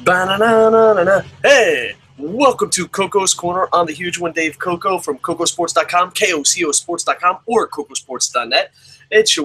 Ba-na-na-na-na-na. Hey, welcome to Coco's Corner. I'm the huge one, Dave Coco from Kocosports.com, KOCOsports.com, or Kocosports.net. It's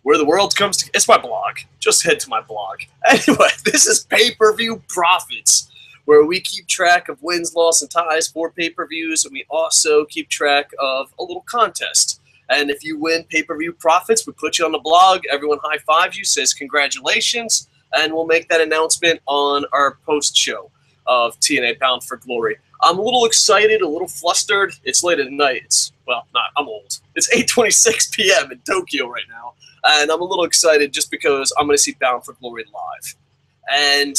where the world comes to. It's my blog. Just head to my blog. Anyway, this is pay-per-view profits, where we keep track of wins, loss, and ties for pay-per-views, and we also keep track of a little contest. And if you win pay-per-view profits, we put you on the blog. Everyone high-fives you, says congratulations. And we'll make that announcement on our post-show of TNA Bound for Glory. I'm a little excited, a little flustered. It's late at night. I'm old. It's 8:26 p.m. in Tokyo right now. And I'm a little excited just because I'm going to see Bound for Glory live. And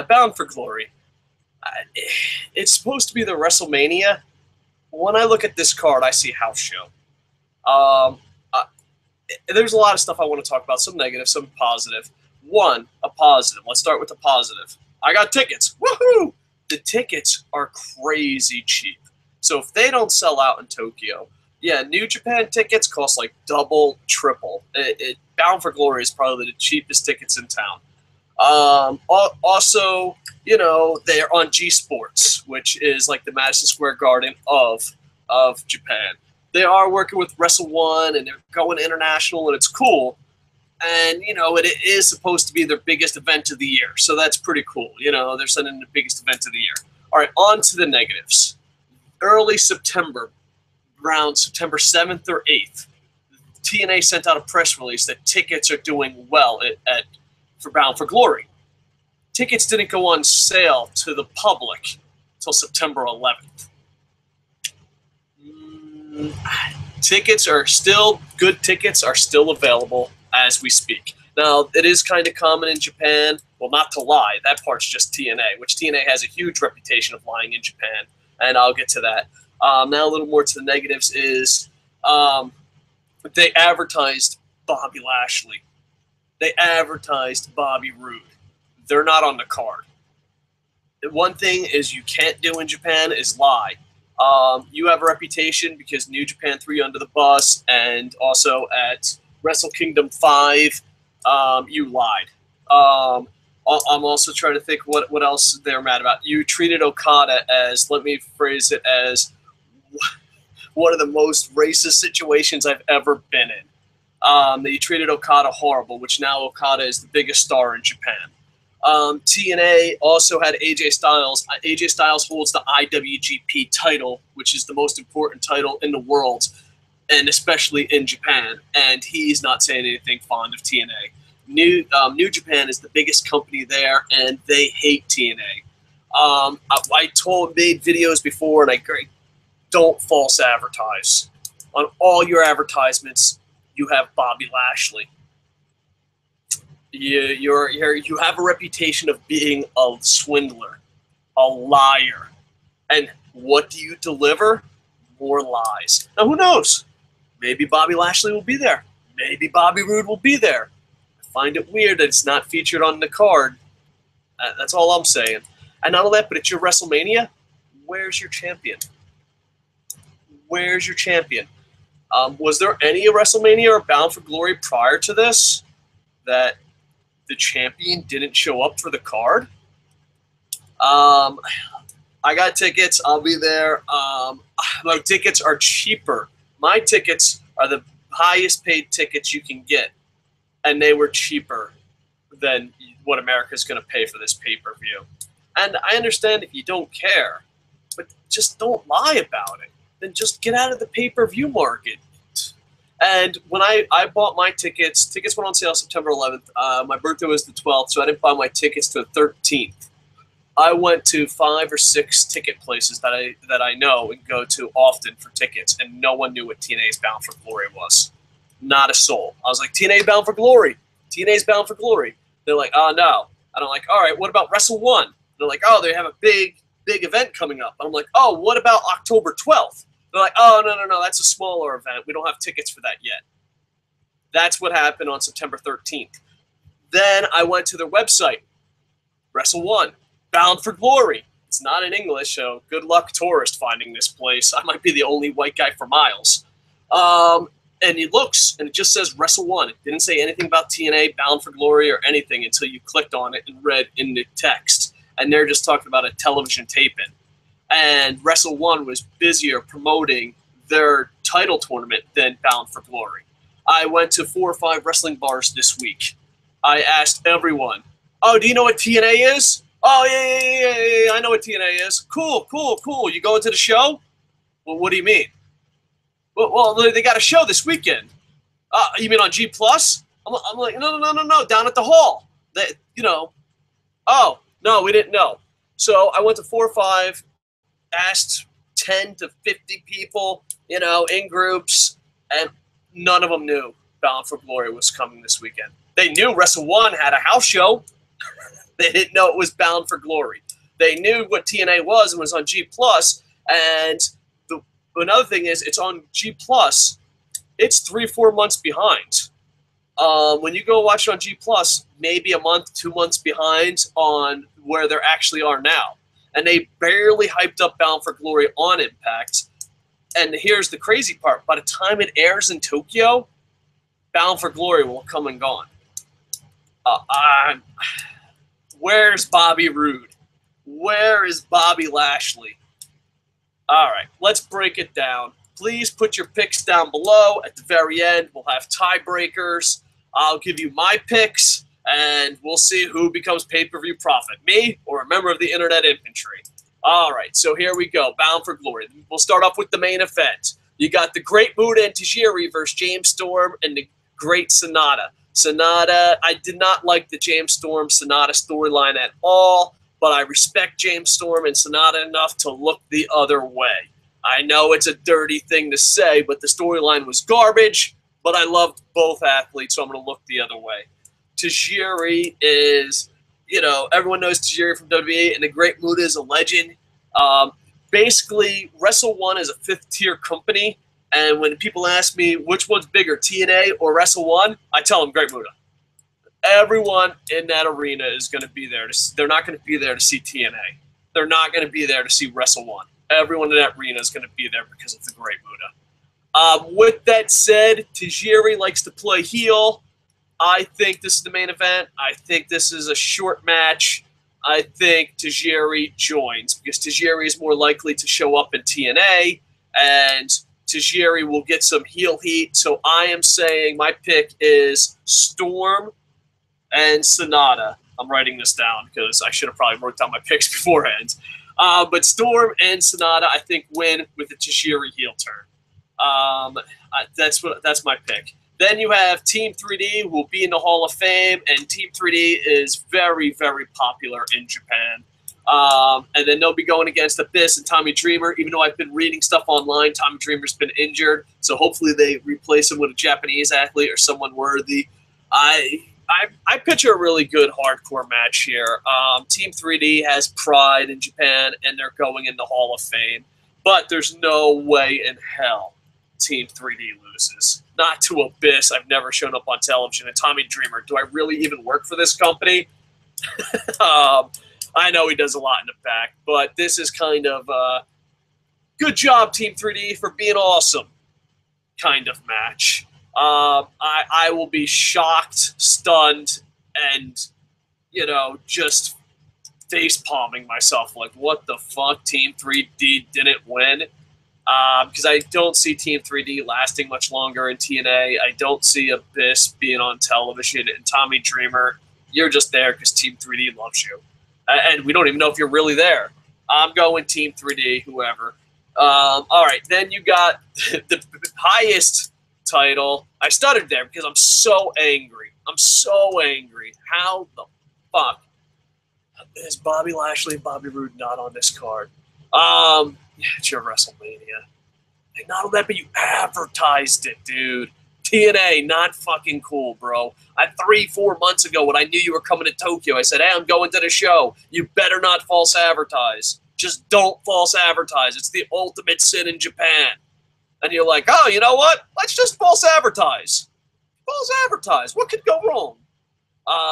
Bound for Glory, it's supposed to be the WrestleMania. When I look at this card, I see house show. There's a lot of stuff I want to talk about, some negative, some positive. One, a positive. Let's start with the positive. I got tickets. Woohoo! The tickets are crazy cheap. So if they don't sell out in Tokyo, yeah, New Japan tickets cost like double, triple. Bound for Glory is probably the cheapest tickets in town. Also, you know, they're on G Sports, which is like the Madison Square Garden of Japan. They are working with Wrestle One, and they're going international, and it's cool. And, you know, it is supposed to be their biggest event of the year, so that's pretty cool. You know, they're sending the biggest event of the year. All right, on to the negatives. Early September, around September 7th or 8th, TNA sent out a press release that tickets are doing well for Bound for Glory. Tickets didn't go on sale to the public until September 11th. Good tickets are still available as we speak. Now, it is kind of common in Japan, well, not to lie, that part's just TNA, which TNA has a huge reputation of lying in Japan, and I'll get to that. Now, a little more to the negatives is they advertised Bobby Lashley. They advertised Bobby Roode. They're not on the card. One thing is you can't do in Japan is lie. You have a reputation because New Japan threw you under the bus, and also at Wrestle Kingdom 5, you lied. I'm also trying to think what else they're mad about. You treated Okada as, let me phrase it as, one of the most racist situations I've ever been in. You treated Okada horrible, which now Okada is the biggest star in Japan. TNA also had AJ Styles. AJ Styles holds the IWGP title, which is the most important title in the world, and especially in Japan. And he's not saying anything fond of TNA. New Japan is the biggest company there, and they hate TNA. I made videos before, and I agree. Don't false advertise. On all your advertisements, you have Bobby Lashley. You have a reputation of being a swindler, a liar. And what do you deliver? More lies. Now, who knows? Maybe Bobby Lashley will be there. Maybe Bobby Roode will be there. I find it weird that it's not featured on the card. That's all I'm saying. And not only that, but it's your WrestleMania. Where's your champion? Where's your champion? Was there any WrestleMania or Bound for Glory prior to this that the champion didn't show up for the card? I got tickets. I'll be there. My tickets are cheaper. My tickets are the highest paid tickets you can get, and they were cheaper than what America's going to pay for this pay-per-view. And I understand if you don't care, but just don't lie about it. Then just get out of the pay-per-view market. And when I bought my tickets went on sale September 11th. My birthday was the 12th, so I didn't buy my tickets to the 13th. I went to 5 or 6 ticket places that I know and go to often for tickets, and no one knew what TNA's Bound for Glory was. Not a soul. I was like, TNA Bound for Glory. TNA's Bound for Glory. They're like, oh, no. And I'm like, all right, what about Wrestle One? They're like, oh, they have a big event coming up. And I'm like, oh, what about October 12th? They're like, oh, no, that's a smaller event. We don't have tickets for that yet. That's what happened on September 13th. Then I went to their website, Wrestle One, Bound for Glory. It's not in English, so good luck, tourist, finding this place. I might be the only white guy for miles. And he looks, and it just says Wrestle 1. It didn't say anything about TNA, Bound for Glory, or anything until you clicked on it and read in the text. And they're just talking about a television taping. And Wrestle 1 was busier promoting their title tournament than Bound for Glory. I went to 4 or 5 wrestling bars this week. I asked everyone, oh, do you know what TNA is? Oh, yeah, I know what TNA is. Cool. You going to the show? Well, what do you mean? Well, they got a show this weekend. You mean on G+? I'm like, no, down at the hall. Oh, no, we didn't know. So I went to 4 or 5, asked 10 to 50 people, in groups, and none of them knew Bound for Glory was coming this weekend. They knew Wrestle 1 had a house show. They didn't know it was Bound for Glory. They knew what TNA was and was on G+, and another thing is it's on G+, it's 3-4 months behind. When you go watch it on G+, maybe a month, 2 months behind on where they actually are now. And they barely hyped up Bound for Glory on Impact. And here's the crazy part. By the time it airs in Tokyo, Bound for Glory will come and gone. Where's Bobby Roode? Where is Bobby Lashley? All right, let's break it down. Please put your picks down below. At the very end, we'll have tiebreakers. I'll give you my picks, and we'll see who becomes pay-per-view prophet, me or a member of the Internet Infantry. All right, so here we go, Bound for Glory. We'll start off with the main event. You got the Great Muta and Tajiri versus James Storm and the Great Sanada. Sanada, I did not like the James Storm Sanada storyline at all, but I respect James Storm and Sanada enough to look the other way. I know it's a dirty thing to say, but the storyline was garbage, but I loved both athletes, so I'm going to look the other way. Tajiri is, everyone knows Tajiri from WWE, and the Great Muta is a legend. Basically, Wrestle 1 is a 5th-tier company, and when people ask me which one's bigger, TNA or Wrestle 1, I tell them Great Muta. Everyone in that arena is going to be there. They're not going to be there to see TNA. They're not going to be there to see Wrestle 1. Everyone in that arena is going to be there because of the Great Muta. With that said, Tajiri likes to play heel. I think this is the main event. I think this is a short match. I think Tajiri joins because Tajiri is more likely to show up in TNA, and Tajiri will get some heel heat. So I am saying my pick is Storm and Sanada. I'm writing this down because I should have probably wrote down my picks beforehand. But Storm and Sanada, I think, win with the Tajiri heel turn. That's my pick. Then you have Team 3D, who will be in the Hall of Fame, and Team 3D is very, very popular in Japan. And then they'll be going against Abyss and Tommy Dreamer. Even though I've been reading stuff online, Tommy Dreamer's been injured, so hopefully they replace him with a Japanese athlete or someone worthy. I picture a really good hardcore match here. Team 3D has pride in Japan, and they're going in the Hall of Fame. But there's no way in hell Team 3D loses. Not to Abyss. I've never shown up on television. And Tommy Dreamer, do I really even work for this company? I know he does a lot in the back, but this is kind of good job, Team 3D, for being awesome kind of match. I will be shocked, stunned, and, just face-palming myself. Like, what the fuck? Team 3D didn't win? Because I don't see Team 3D lasting much longer in TNA. I don't see Abyss being on television. And Tommy Dreamer, you're just there because Team 3D loves you. And we don't even know if you're really there. I'm going Team 3D, whoever. All right, then you got the highest title. I stuttered there because I'm so angry. I'm so angry. How the fuck is Bobby Lashley and Bobby Roode not on this card? Yeah, it's your WrestleMania. Like, not only that, but you advertised it, dude. TNA, not fucking cool, bro. 3-4 months ago, when I knew you were coming to Tokyo, I said, hey, I'm going to the show. You better not false advertise. Just don't false advertise. It's the ultimate sin in Japan. And you're like, oh, you know what? Let's just false advertise. False advertise. What could go wrong?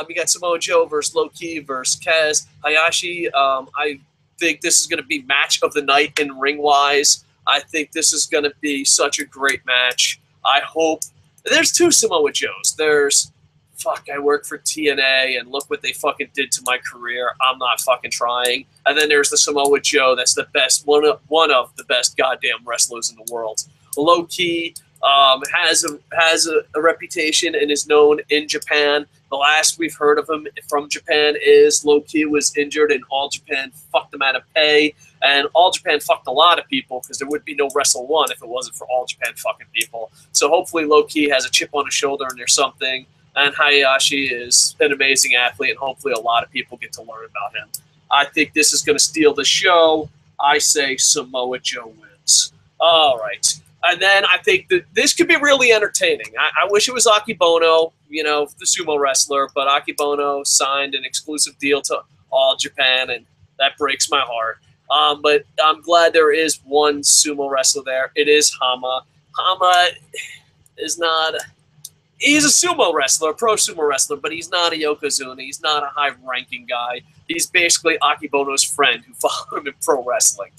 You got Samoa Joe versus Low Ki versus Kaz. Hayashi, I think this is going to be match of the night in ring-wise. I think this is going to be such a great match. I hope there's two Samoa Joes. There's fuck, I work for TNA, and look what they fucking did to my career. I'm not fucking trying. And then there's the Samoa Joe that's the best, one of the best goddamn wrestlers in the world. Low key, has a reputation and is known in Japan. The last we've heard of him from Japan is Low Key was injured and All Japan fucked him out of pay. And All Japan fucked a lot of people because there would be no Wrestle 1 if it wasn't for All Japan fucking people. So hopefully Low Key has a chip on his shoulder and there's something. And Hayashi is an amazing athlete, and hopefully a lot of people get to learn about him. I think this is going to steal the show. I say Samoa Joe wins. All right. And then I think that this could be really entertaining. I wish it was Akibono, you know, the sumo wrestler, but Akibono signed an exclusive deal to All Japan, and that breaks my heart. But I'm glad there is one sumo wrestler there. It is Hama. Hama is not... He's a sumo wrestler, a pro sumo wrestler, but he's not a Yokozuna. He's not a high-ranking guy. He's basically Akibono's friend who followed him in pro wrestling.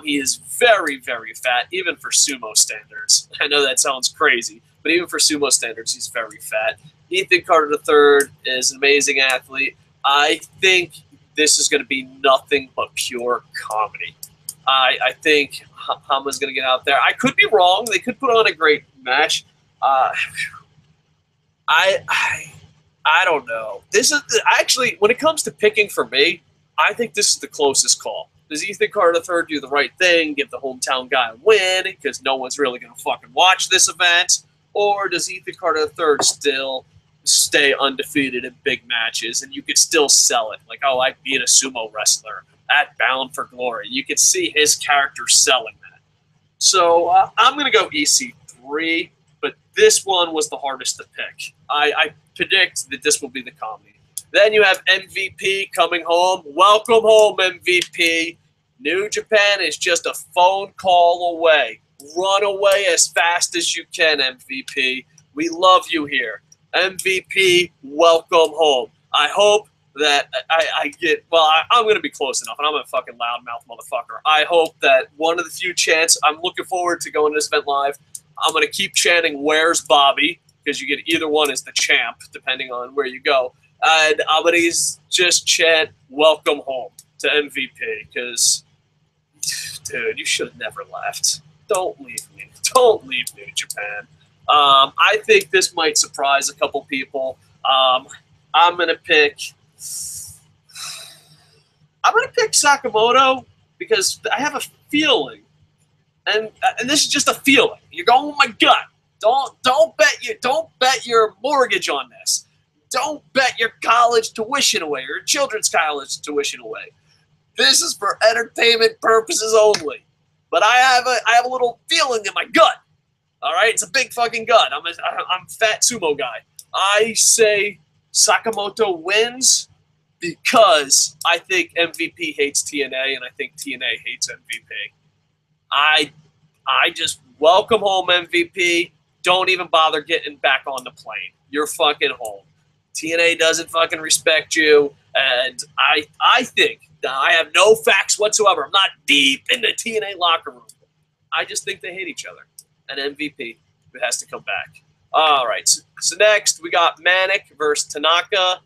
He is very, very fat, even for sumo standards. I know that sounds crazy, but even for sumo standards, he's very fat. Ethan Carter III is an amazing athlete. I think this is going to be nothing but pure comedy. I think Hama's going to get out there. I could be wrong. They could put on a great match. I don't know. This is actually, when it comes to picking for me, I think this is the closest call. Does Ethan Carter III do the right thing, give the hometown guy a win, because no one's really going to fucking watch this event? Or does Ethan Carter III still stay undefeated in big matches, and you could still sell it? Like, oh, I beat a sumo wrestler at Bound for Glory. You could see his character selling that. So I'm going to go EC3, but this one was the hardest to pick. I predict that this will be the comedy. Then you have MVP coming home. Welcome home, MVP. New Japan is just a phone call away. Run away as fast as you can, MVP. We love you here. MVP, welcome home. I hope that I get, well, I'm going to be close enough, and I'm a fucking loudmouth motherfucker. I hope that one of the few chants, I'm looking forward to going to this event live. I'm going to keep chanting, "Where's Bobby?" because you get either one as the champ, depending on where you go. And I'm going to just chant, "Welcome home" to MVP, because, dude, you should have never left. Don't leave me. Don't leave New Japan. I think this might surprise a couple people. I'm going to pick Sakamoto because I have a feeling, and this is just a feeling. You're going with my gut. Don't bet your mortgage on this. Don't bet your college tuition away or your children's college tuition away. This is for entertainment purposes only. But I have a little feeling in my gut. All right, it's a big fucking gut. I'm a fat sumo guy. I say Sakamoto wins because I think MVP hates TNA and I think TNA hates MVP. I just welcome home MVP. Don't even bother getting back on the plane. You're fucking home. TNA doesn't fucking respect you, and I think I have no facts whatsoever. I'm not deep in the TNA locker room. I just think they hate each other. And MVP has to come back. All right. So next we got Manik versus Tanaka.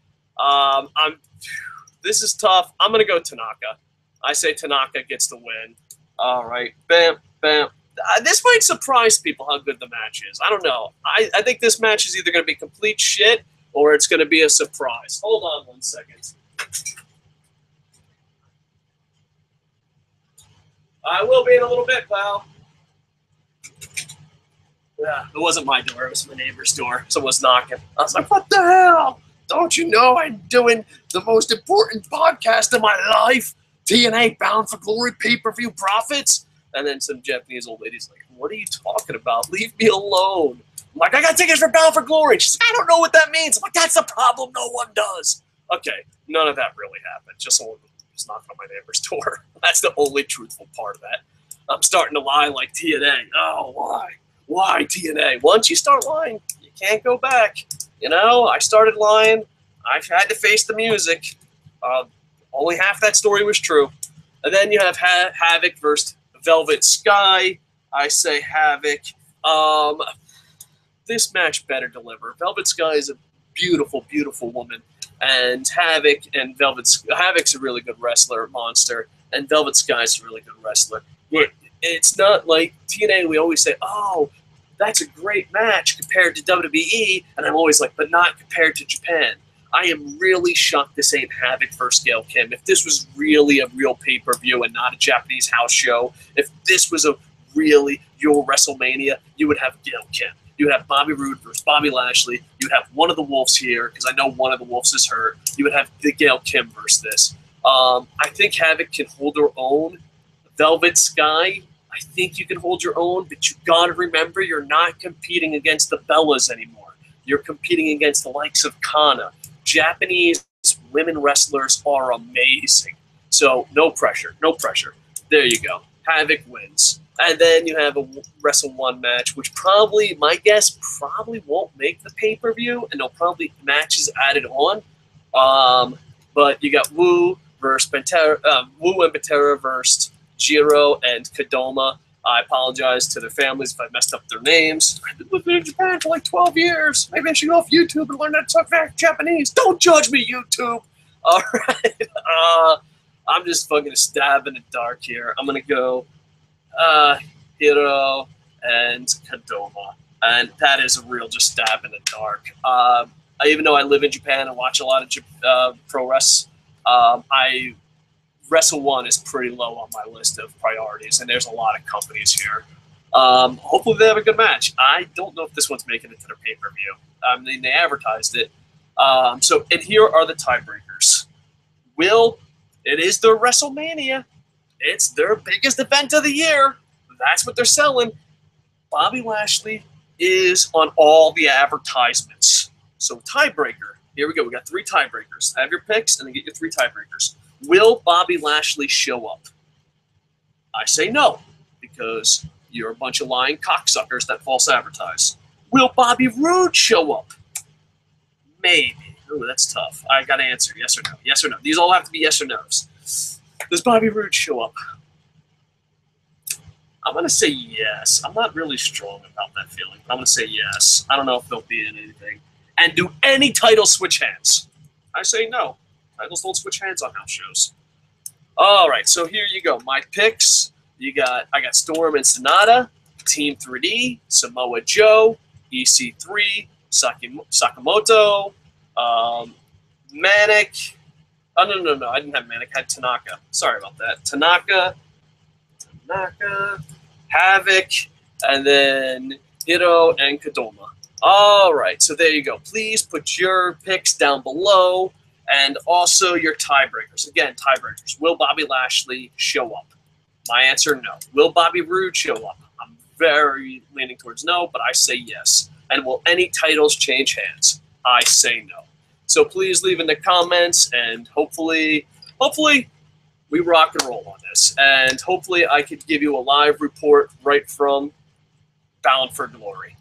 This is tough. I'm gonna go Tanaka. I say Tanaka gets the win. All right. Bam, bam. This might surprise people how good the match is. I don't know. I think this match is either going to be complete shit or it's going to be a surprise. Hold on 1 second. I will be in a little bit, pal. Yeah, it wasn't my door. It was my neighbor's door. Someone was knocking. I was like, what the hell? Don't you know I'm doing the most important podcast of my life? TNA Bound for Glory pay-per-view profits? And then some Japanese old lady's like, what are you talking about? Leave me alone. I'm like, I got tickets for Bound for Glory. She's like, I don't know what that means. I'm like, that's the problem. No one does. Okay, none of that really happened. Just someone was knocking on my neighbor's door. That's the only truthful part of that. I'm starting to lie like TNA. Oh, why? Why TNA? Once you start lying, you can't go back. You know, I started lying. I've had to face the music. Only half that story was true. And then you have HAVOK versus Velvet Sky. I say HAVOK. this match better deliver. Velvet Sky is a beautiful, beautiful woman, and Havok's a really good wrestler, monster, and Velvet Sky's a really good wrestler. It's not like TNA. We always say, "Oh, that's a great match compared to WWE," and I'm always like, "But not compared to Japan." I am really shocked this ain't Havok versus Gail Kim. If this was really a real pay-per-view and not a Japanese house show, if this was a really your WrestleMania, you would have Gail Kim. You would have Bobby Roode versus Bobby Lashley. You would have one of the Wolves here, because I know one of the Wolves is hurt. You would have the Gail Kim versus this. I think Havok can hold her own. Velvet Sky, I think you can hold your own, but you got to remember you're not competing against the Bellas anymore. You're competing against the likes of Kana. Japanese women wrestlers are amazing. So no pressure, no pressure. There you go. Havok wins. And then you have a Wrestle 1 match, which probably, my guess, probably won't make the pay-per-view, and they'll probably matches added on. But you got Wu versus Pantera, Wu and Pantera versus Jiro and Kodama. I apologize to their families if I messed up their names. I've been living in Japan for like 12 years. Maybe I should go off YouTube and learn how to talk back Japanese. Don't judge me, YouTube. All right. I'm just fucking stabbing in the dark here. I'm going to go Hijo and Kodama. And that is a real just stab in the dark. Even though I live in Japan and watch a lot of pro wrestling, Wrestle 1 is pretty low on my list of priorities, and there's a lot of companies here. Hopefully they have a good match. I don't know if this one's making it to their pay-per-view. I mean, they advertised it. And here are the tiebreakers. It is their WrestleMania. It's their biggest event of the year. That's what they're selling. Bobby Lashley is on all the advertisements. So tiebreaker. Here we go. We got 3 tiebreakers. Have your picks, and then get your 3 tiebreakers. Will Bobby Lashley show up? I say no, because you're a bunch of lying cocksuckers that false advertise. Will Bobby Roode show up? Maybe. Ooh, that's tough. I got to answer yes or no. Yes or no. These all have to be yes or no's. Does Bobby Roode show up? I'm going to say yes. I'm not really strong about that feeling, but I'm going to say yes. I don't know if they'll be in anything. And do any titles switch hands? I say no. Titles don't switch hands on house shows. All right, so here you go. My picks. I got Storm and Sanada, Team 3D, Samoa Joe, EC3, Sakamoto, Manik. Oh, no. I didn't have Manik. I had Tanaka. Sorry about that. Tanaka, Havok, and then Hijo and Kodama. All right, so there you go. Please put your picks down below. And also your tiebreakers. Again, tiebreakers. Will Bobby Lashley show up? My answer, no. Will Bobby Roode show up? I'm very leaning towards no, but I say yes. And will any titles change hands? I say no. So please leave in the comments, and hopefully we rock and roll on this. And hopefully I could give you a live report right from Bound for Glory.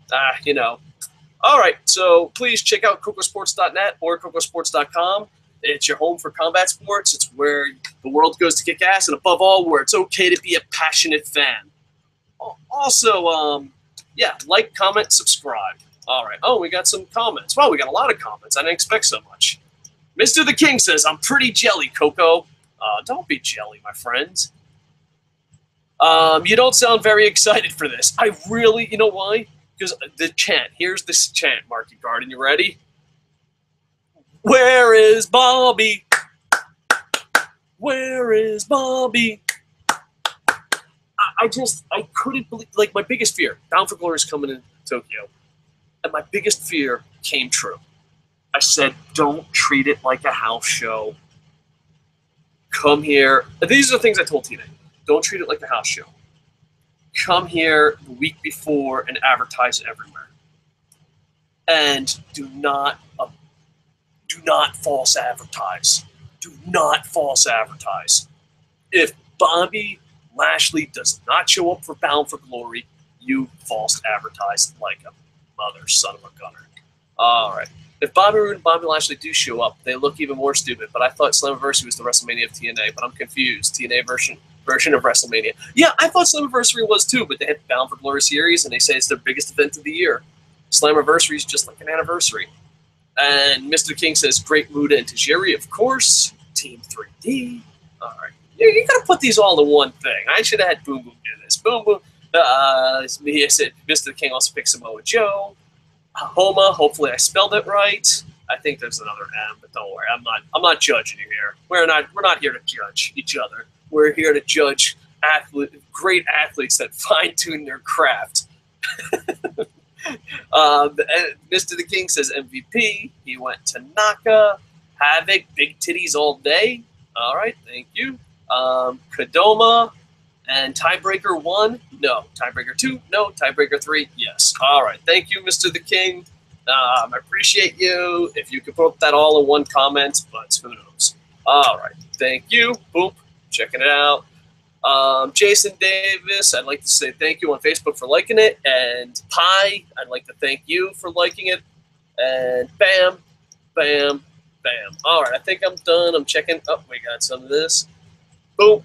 All right, so please check out Kocosports.net or Kocosports.com. It's your home for combat sports. It's where the world goes to kick ass, and above all, where it's okay to be a passionate fan. Also, like, comment, subscribe. All right. Oh, we got some comments. Wow, we got a lot of comments. I didn't expect so much. Mr. The King says, I'm pretty jelly, Coco. Don't be jelly, my friends. You don't sound very excited for this. I really, you know why? Because the chant. Here's this chant, Marky Garden. You ready? Where is Bobby? Where is Bobby? I couldn't believe, like, my biggest fear. Bound for Glory is coming in Tokyo. And my biggest fear came true. I said, don't treat it like a house show. Come here. These are the things I told TNA. Don't treat it like a house show. Come here the week before and advertise everywhere. And do not false advertise. Do not false advertise. If Bobby Lashley does not show up for Bound for Glory, you false advertise like a mother son of a gunner. All right. If Bobby Roode and Bobby Lashley do show up, they look even more stupid. But I thought Slammiversary was the WrestleMania of TNA, but I'm confused. TNA version of WrestleMania. Yeah, I thought Slammiversary was too, but they had Bound for Glory series, and they say it's their biggest event of the year. Slammiversary is just like an anniversary. And Mr. King says, great Muta and Tajiri, of course. Team 3D. All right. You got to put these all in one thing. I should have had Boom Boom do this. Boom Boom. He said, Mr. King also picked Samoa Joe. Hama, hopefully I spelled it right. I think there's another M, but don't worry. I'm not judging you here. We're not here to judge each other. We're here to judge great athletes that fine-tune their craft. Mr. The King says MVP. He went Tanaka. HAVOK, big titties all day. All right, thank you. Kodama. And tiebreaker 1, no. Tiebreaker 2, no. Tiebreaker 3, yes. All right, thank you, Mr. The King. I appreciate you. If you could put that all in one comment, but who knows. All right, thank you. Boop, checking it out. Jason Davis, I'd like to say thank you on Facebook for liking it. And Pi, I'd like to thank you for liking it. And bam, bam, bam. All right, I think I'm done. I'm checking. Oh, we got some of this. Boop.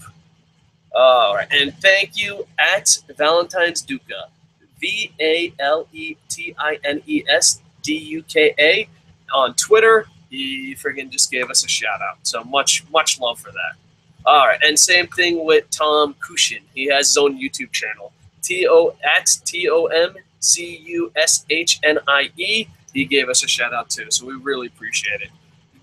All right, and thank you at Valentine's Duka, VALETINESDUKA on Twitter. He friggin' just gave us a shout out, so much love for that. All right, and same thing with Tom Kushin. He has his own YouTube channel, TOMCUSHNIE. He gave us a shout out too, so we really appreciate it.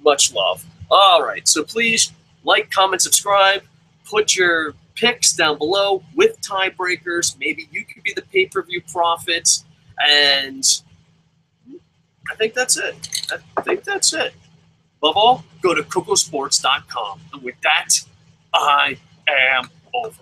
Much love. All right, so please like, comment, subscribe, put your picks down below with tiebreakers. Maybe you could be the pay-per-view prophet. And I think that's it. Above all, go to Kocosports.com. And with that, I am over.